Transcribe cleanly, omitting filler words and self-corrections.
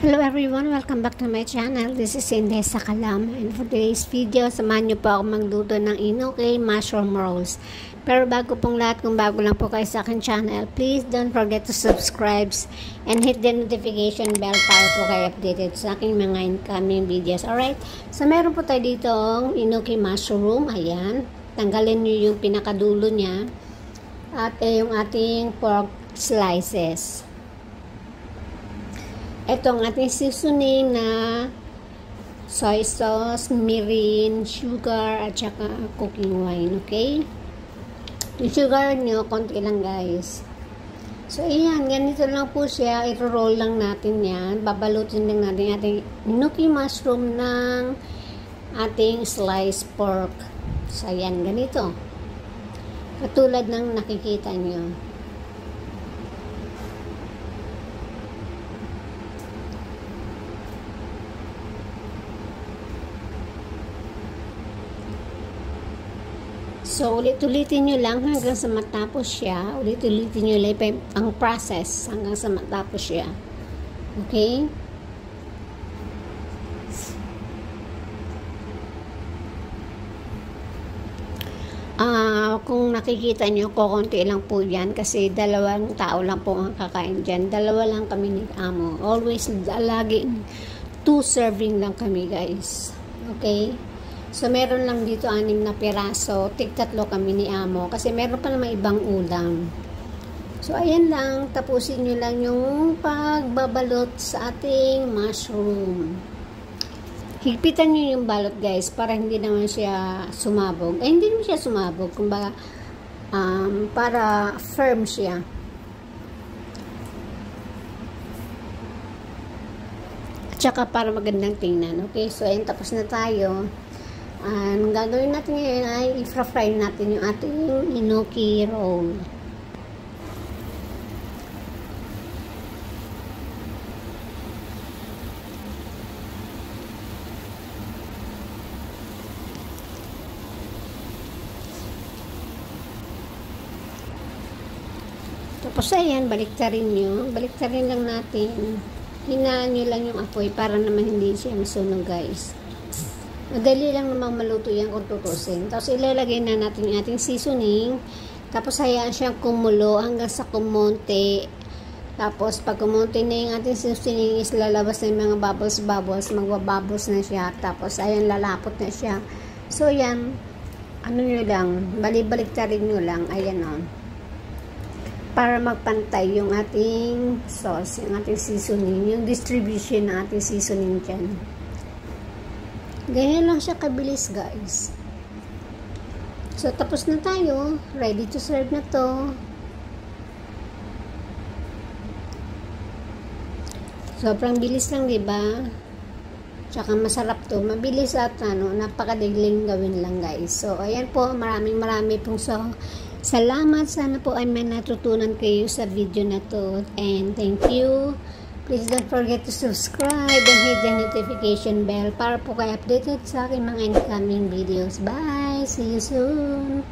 Hello everyone, welcome back to my channel. This is Cindy Sakalam, and for today's video, samahan nyo po ako magluto ng inoki mushroom rolls. Pero bago pong lahat, kung bago lang po kayo sa akin channel, please don't forget to subscribe and hit the notification bell para po kayo updated sa aking mga incoming videos. Alright, so meron po tayo dito ang inoki mushroom. Ayan, tanggalin nyo yung pinakadulo niya at yung ating pork slices. Ito ang ating seasoning na soy sauce, mirin, sugar, at saka cooking wine, okay? Yung sugar nyo, konti lang guys. So, ayan, ganito lang po siya. I-roll lang natin yan. Babalutin lang natin ating inoki mushroom ng ating sliced pork. So, ayan, ganito. Katulad ng nakikita nyo. So, ulit-ulitin nyo lang hanggang sa matapos siya. Ulit-ulitin nyo lang ang process hanggang sa matapos siya. Okay? Kung nakikita nyo, kukunti lang po yan kasi dalawang tao lang po ang kakain dyan. Dalawa lang kami ni Amo. Always, laging 2 serving lang kami guys. Okay? So, meron lang dito 6 na piraso. Tig-tatlo kami ni Amo. Kasi meron pa naman ibang ulam. So, ayan lang. Tapusin nyo lang yung pagbabalot sa ating mushroom. Higpitan nyo yung balot, guys. Para hindi naman siya sumabog. Ay, hindi naman siya sumabog. Kumbaga, para firm siya. Tsaka para magandang tingnan. Okay? So, ayan. Tapos na tayo. Ang gagawin natin ngayon ay i-fry natin yung ating inoki roll. Tapos ayan, baliktarin nyo. Baliktarin lang natin. Hinaan nyo lang yung apoy para naman hindi siya masunog guys. Madali lang namang maluto yan kung tutusin. Tapos ilalagay na natin yung ating seasoning. Tapos hayaan siyang kumulo hanggang sa kumonte. Tapos pag kumonte na yung ating seasoning is lalabas na yung mga bubbles. Magbabubbles na siya. Tapos ayan, lalapot na siya. So yan, ano nyo lang, balik-baliktarin nyo lang. Ayan o. Para magpantay yung ating sauce, yung ating seasoning, yung distribution ng ating seasoning dyan. Ganyan lang siya kabilis guys. So tapos na tayo. Ready to serve na to. Sobrang bilis lang, diba? Tsaka masarap to. Mabilis at napakadaling gawin lang guys. So ayan po, maraming pong salamat. Sana po ay may natutunan kayo sa video na to. And thank you. Please don't forget to subscribe and hit the notification bell para po kayo updated sa aking mga incoming videos. Bye! See you soon!